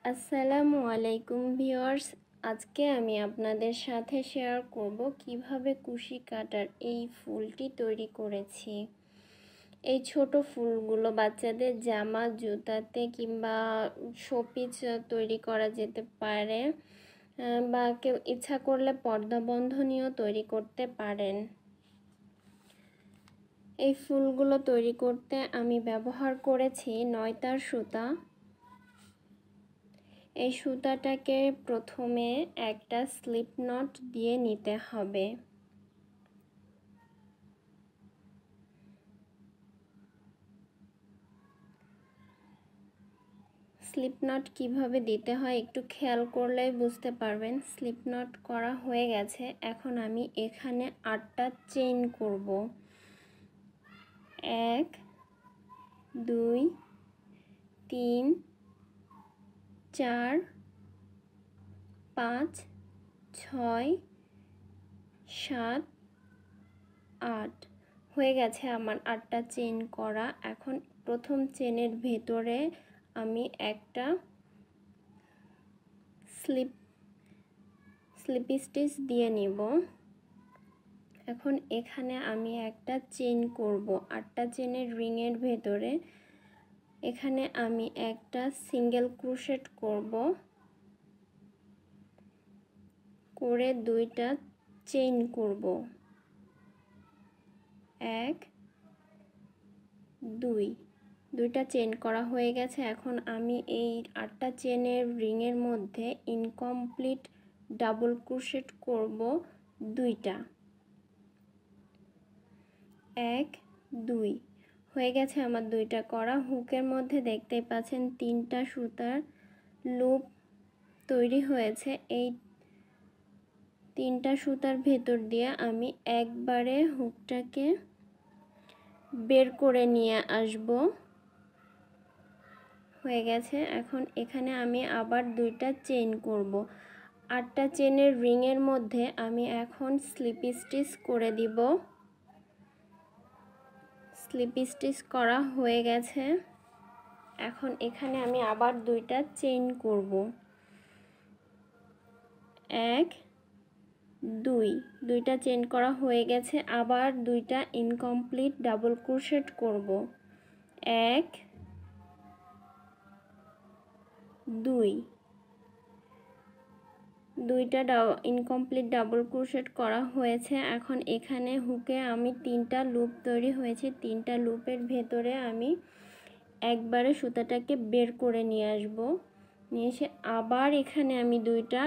আসসালামু আলাইকুম ভিউয়ার্স, আজকে আমি আপনাদের সাথে শেয়ার করব কিভাবে কুশি কাটার এই ফুলটি তৈরি করেছি। এই ছোট ফুলগুলো বাচ্চাদের জামা, জুতাতে কিংবা শোপিস তৈরি করা যেতে পারে, বা কেউ ইচ্ছা করলে পর্দা বন্ধনীও তৈরি করতে পারেন। এই ফুলগুলো তৈরি করতে আমি ব্যবহার করেছি 9 তার সুতা। এই সুতাটাকে প্রথমে একটা স্লিপ নট দিয়ে নিতে হবে। স্লিপ নট কিভাবে দিতে হয় একটু খেয়াল করলেই বুঝতে পারবেন। স্লিপ নট করা হয়ে গেছে, এখন আমি এখানে 8টা চেইন করব। 1 2 3 4 5 6 7 8 হয়ে গেছে আমার 8টা চেইন করা। এখন প্রথম চেনের ভেতরে আমি একটা স্লিপ স্টিচ দিয়ে নিব। এখন এখানে আমি একটা চেইন করব 8টা চেনের রিংয়ের ভেতরে। এখানে আমি একটা সিঙ্গেল ক্রোশেট করব, করে 2টা চেইন করব। 1 2 2টা চেইন করা হয়ে গেছে। এখন আমি এই 8টা চেনের রিংয়ের মধ্যে ইনকমপ্লিট ডাবল ক্রোশেট করব 2টা। 1 2 হয়ে গেছে আমার 2টা করা। হুকের মধ্যে দেখতেই পাচ্ছেন 3টা সুতার লুপ তৈরি হয়েছে। এই 3টা সুতার ভেতর দিয়ে আমি একবারে হুকটাকে বের করে নিয়ে আসব। হয়ে গেছে। এখন এখানে আমি আবার 2টা চেইন করব। 8টা চেনের রিংয়ের মধ্যে আমি এখন স্লিপ স্টিচ করে দিব। স্লিপ স্টিচ করা হয়ে গেছে। এখন এখানে আমি আবার 2টা চেইন করব। 1 2 2টা চেইন করা হয়ে গেছে। আবার 2টা ইনকমপ্লিট ডাবল ক্রোশেট করব। 1 2 2টা ইনকমপ্লিট ডাবল ক্রোশেট করা হয়েছে। এখন এখানে হুকে আমি 3টা লুপ তৈরি হয়েছে, 3টা লুপের ভেতরে আমি একবারে সুতাটাকে বের করে নিয়ে আসব। নিয়ে এসে আবার এখানে আমি 2টা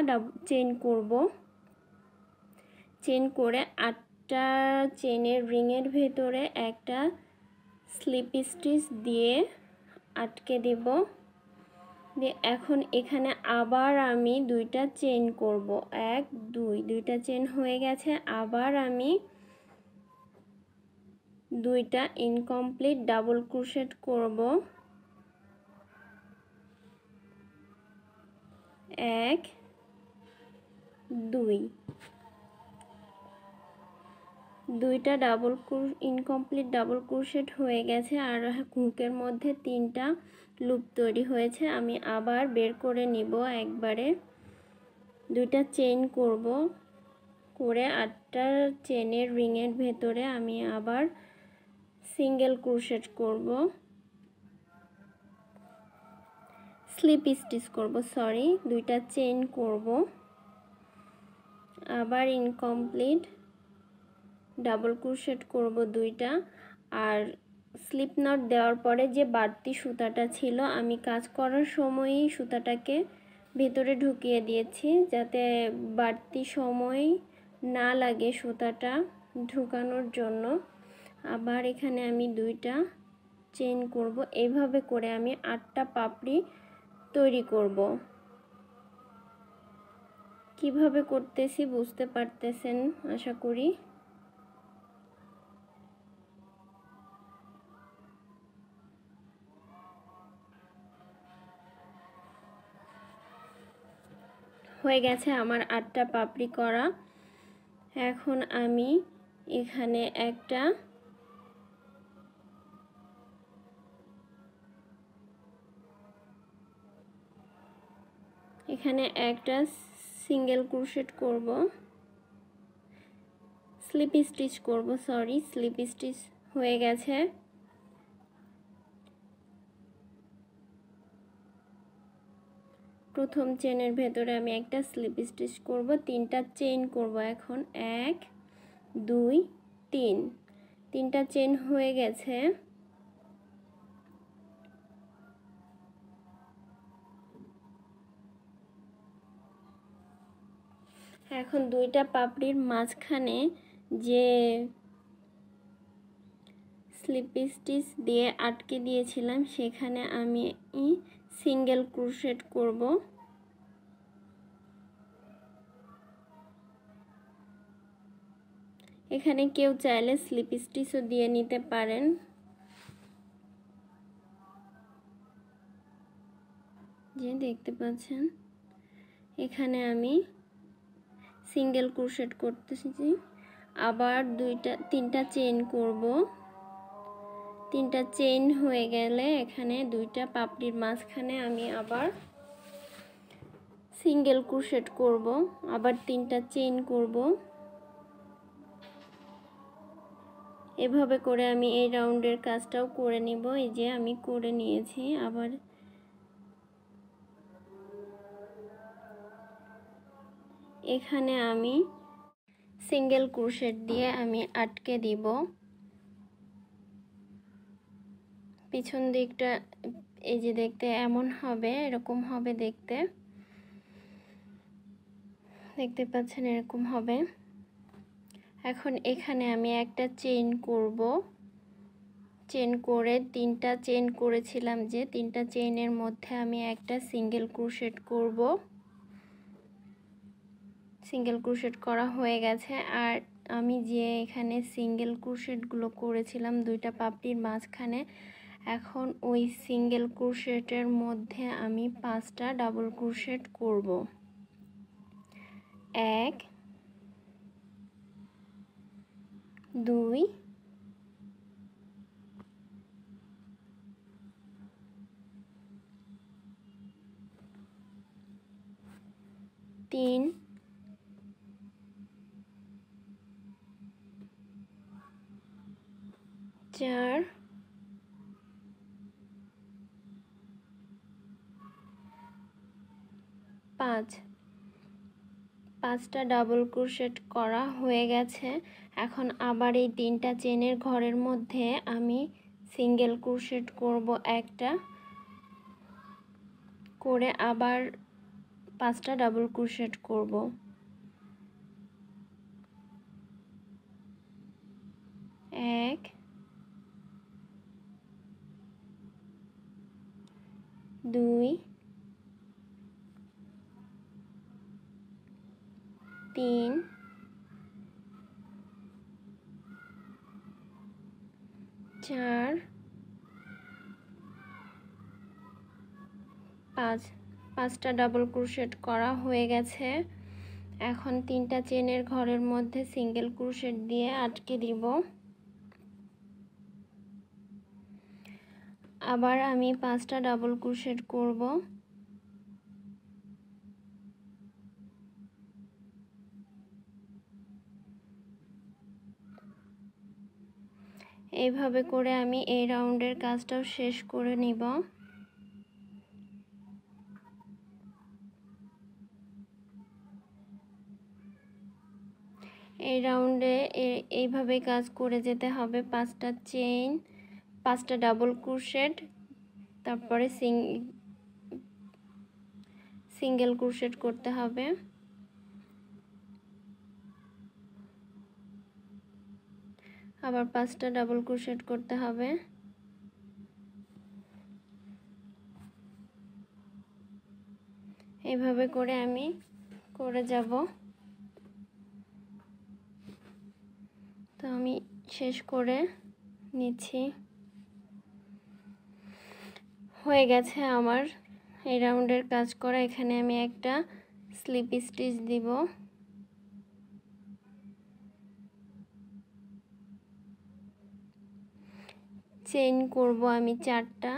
চেইন করব। চেইন করে 8টা চেইনের রিংয়ের ভেতরে একটা স্লিপ স্টিচ দিয়ে আটকে দেব। দিয়ে এখন এখানে আবার আমি 2টা চেইন করব। 1 2 2টা চেইন হয়ে গেছে। আবার আমি 2টা ইনকমপ্লিট ডাবল ক্রোশেট করব। 1 2 2টা ইনকমপ্লিট ডাবল ক্রোশেট হয়ে গেছে। আর হুকের মধ্যে 3টা লুপ তৈরি হয়েছে। আমি আবার বের করে নিব একবারে। 2টা চেইন করব, করে 8টা চেনের রিংয়ের ভেতরে আমি আবার সিঙ্গেল ক্রোশেট করব, স্লিপ স্টিচ করব, 2টা চেইন করব। আবার ইনকমপ্লিট ডাবল ক্রোশেট করব 2টা। আর স্লিপ নট দেওয়ার পরে যে বাড়তি সুতাটা ছিল আমি কাজ করার সময়ই সুতাটাকে ভেতরে ঢুকিয়ে দিয়েছি, যাতে বাড়তি সময় না লাগে সুতাটা ঢুকানোর জন্য। আবার এখানে আমি 2টা চেইন করব। এইভাবে করে আমি 8টা পাপড়ি তৈরি করব। কিভাবে করতেছি বুঝতে পারতেছেন আশা করি। হয়ে গেছে আমার 8টা পাপড়ি করা। এখন আমি এখানে একটা এখানে একটা সিঙ্গেল ক্রোশেট করব, স্লিপ স্টিচ করব, সরি স্লিপ স্টিচ হয়ে গেছে। প্রথম চেনের ভেতরে আমি একটা স্লিপ স্টিচ করব, তিনটা চেইন করব। এখন 1 2 3, তিনটা চেইন হয়ে গেছে। এখন দুইটা পাপড়ির মাঝখানে যে স্লিপ স্টিচ দিয়ে আটকে দিয়েছিলাম সেখানে আমি সিঙ্গেল ক্রোশেট করব। এখানে কেউ চাইলে স্লিপ স্টিচও দিয়ে নিতে পারেন। যে দেখতে পাচ্ছেন এখানে আমি সিঙ্গেল ক্রোশেট করতেছি, আবার তিনটা চেইন করব। তিনটা চেইন হয়ে গেলে এখানে দুইটা পাপড়ির মাঝখানে আমি আবার সিঙ্গেল ক্রোশেট করব, আবার তিনটা চেইন করব। এভাবে করে আমি এই রাউন্ডের কাজটাও করে নিব। এই যে আমি করে নিয়েছি। আবার এখানে আমি সিঙ্গেল ক্রোশেট দিয়ে আমি আটকে দিব। পিছন দিকটা এই যে দেখতে এমন হবে, এরকম হবে দেখতে, দেখতে পাচ্ছেন এরকম হবে। এখন এখানে আমি একটা চেইন করব, চেইন করে তিনটা চেইন করেছিলাম যে তিনটা চেইনের মধ্যে আমি একটা সিঙ্গেল ক্রোশেট করব। সিঙ্গেল ক্রোশেট করা হয়ে গেছে। আর আমি যে এখানে সিঙ্গেল ক্রোশেটগুলো করেছিলাম দুইটা পাপড়ির মাঝখানে, এখন ওই সিঙ্গেল ক্রোশেটের মধ্যে আমি 5টা ডাবল ক্রোশেট করব। 1 2 3 4 5, 5টা ডাবল ক্রোশেট করা হয়ে গেছে। এখন আবার এই তিনটা চেনের ঘরের মধ্যে আমি সিঙ্গেল ক্রোশেট করব একটা করে, আবার 5টা ডাবল ক্রোশেট করব। 1 2 3 4 5, 5টা ডাবল ক্রোশেট করা হয়ে গেছে। এখন তিনটা চেনের ঘরের মধ্যে সিঙ্গেল ক্রোশেট দিয়ে আটকে দিব। আবার আমি 5টা ডাবল ক্রোশেট করব। এইভাবে করে আমি এই রাউন্ডের কাজটাও শেষ করে নিব। এই রাউন্ডে এইভাবে কাজ করে যেতে হবে। 5টা চেইন, 5টা ডাবল ক্রোশেট, তারপরে সিঙ্গেল ক্রোশেট করতে হবে। আবার 5টা ডাবল ক্রোশেট করতে হবে। এইভাবে করে আমি করে যাব। তো আমি শেষ করে নিচ্ছি। হয়ে গেছে আমার এই রাউন্ডের কাজ করা। এখানে আমি একটা স্লিপ স্টিচ দিব। চেইন করব আমি 4টা,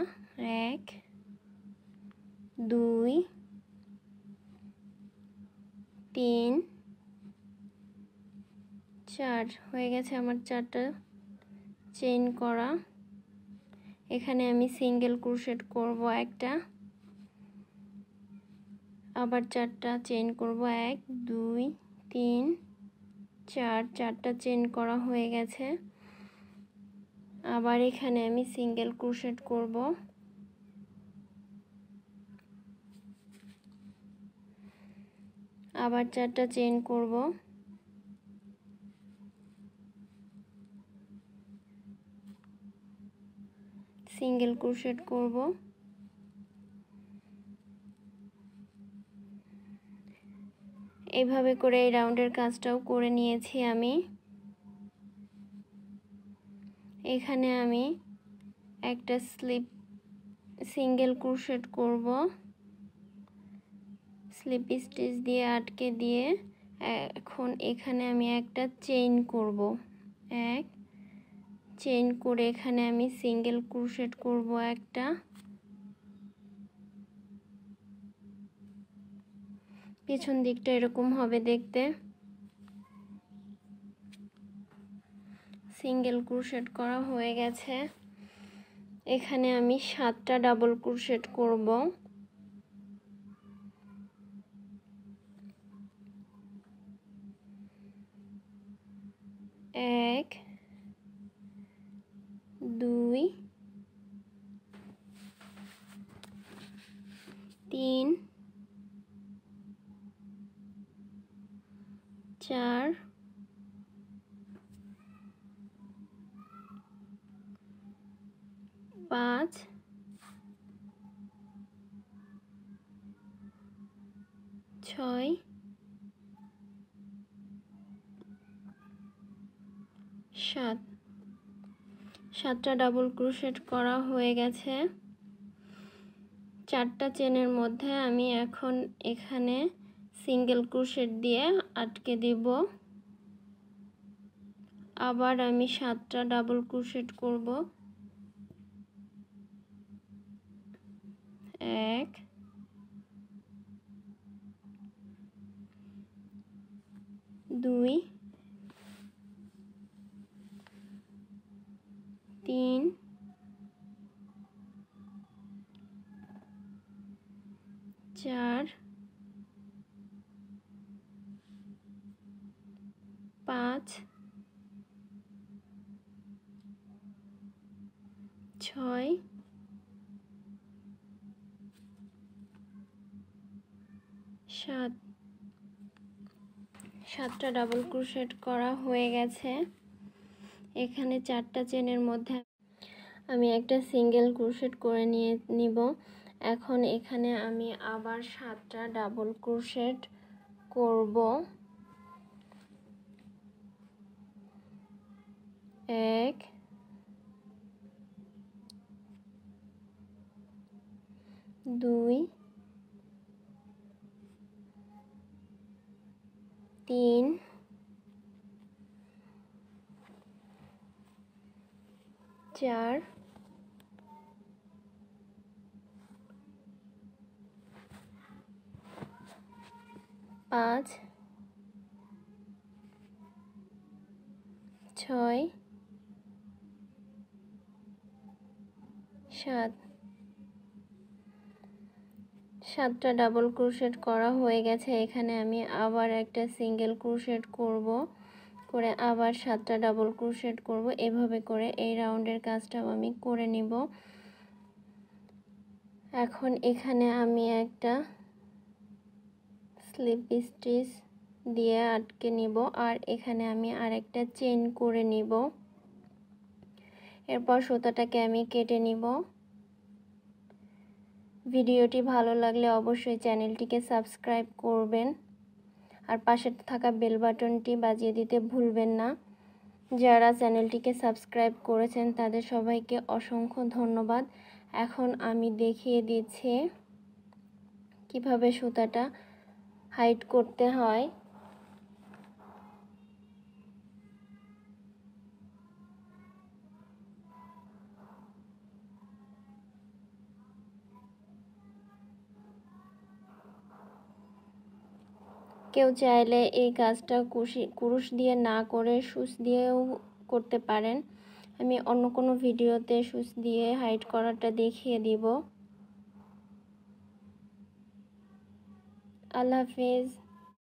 1 2 3 4 হয়ে গেছে আমার 4টা চেইন করা। এখানে আমি সিঙ্গেল ক্রোশেট করব একটা, আবার 4টা চেইন করব, 1 2 3 4, 4টা চেইন করা হয়ে গেছে। আবার এখানে আমি সিঙ্গেল ক্রোশেট করব, আবার 4টা চেইন করব, সিঙ্গেল ক্রোশেট করব, এইভাবে করে এই রাউন্ডের কাজটাও করে নিয়েছি আমি। এখানে আমি একটা সিঙ্গেল ক্রোশেট করব, স্লিপ স্টিচ দিয়ে আটকে দিয়ে এখন এখানে আমি একটা চেইন করব, এক চেইন করে এখানে আমি সিঙ্গেল ক্রোশেট করব একটা, পিছন দিকটা এরকম হবে দেখতে। সিঙ্গেল ক্রোশেট করা হয়ে গেছে। এখানে আমি 7টা ডাবল ক্রোশেট করব, 1 2 3 4 5 6 7, 7টা ডাবল ক্রোশেট করা হয়ে গেছে। 4টা চেনের মধ্যে আমি এখন এখানে সিঙ্গেল ক্রোশেট দিয়ে আটকে দিব, আবার আমি 7টা ডাবল ক্রোশেট করব, 1 2 3 4 5 6 7, 7টা ডাবল ক্রোশেট করা হয়ে গেছে। এখানে 4টা চেনের মধ্যে আমি একটা সিঙ্গেল ক্রোশেট করে নিব। এখন এখানে আমি আবার 7টা ডাবল ক্রোশেট করব, 1 2 3 4 5 6 7, 7টা ডাবল ক্রোশেট করা হয়ে গেছে। এখানে আমি আবার একটা সিঙ্গেল ক্রোশেট করব, করে আবার 7টা ডাবল ক্রোশেট করব। এভাবে করে এই রাউন্ডের কাজটাও আমি করে নিব। এখন এখানে আমি একটা স্লিপ স্টিচ দিয়ে আটকে নিব, আর এখানে আমি আরেকটা চেইন করে নিব। এরপর সুতাটাকে আমি কেটে নিব। ভিডিওটি ভালো লাগলে অবশ্যই চ্যানেলটিকে সাবস্ক্রাইব করবেন, আর পাশে থাকা বেল বাটনটি বাজিয়ে দিতে ভুলবেন না। যারা চ্যানেলটিকে সাবস্ক্রাইব করেছেন তাদের সবাইকে অসংখ্য ধন্যবাদ। এখন আমি দেখিয়ে দিচ্ছি কিভাবে সুতাটা হাইড করতে হয়। কেউ চাইলে এই কাজটা কুরুশ দিয়ে না করে সুচ দিয়েও করতে পারেন। আমি অন্য কোনো ভিডিওতে সুচ দিয়ে হাইড করাটা দেখিয়ে দিব। আল্লাহ হাফেজ।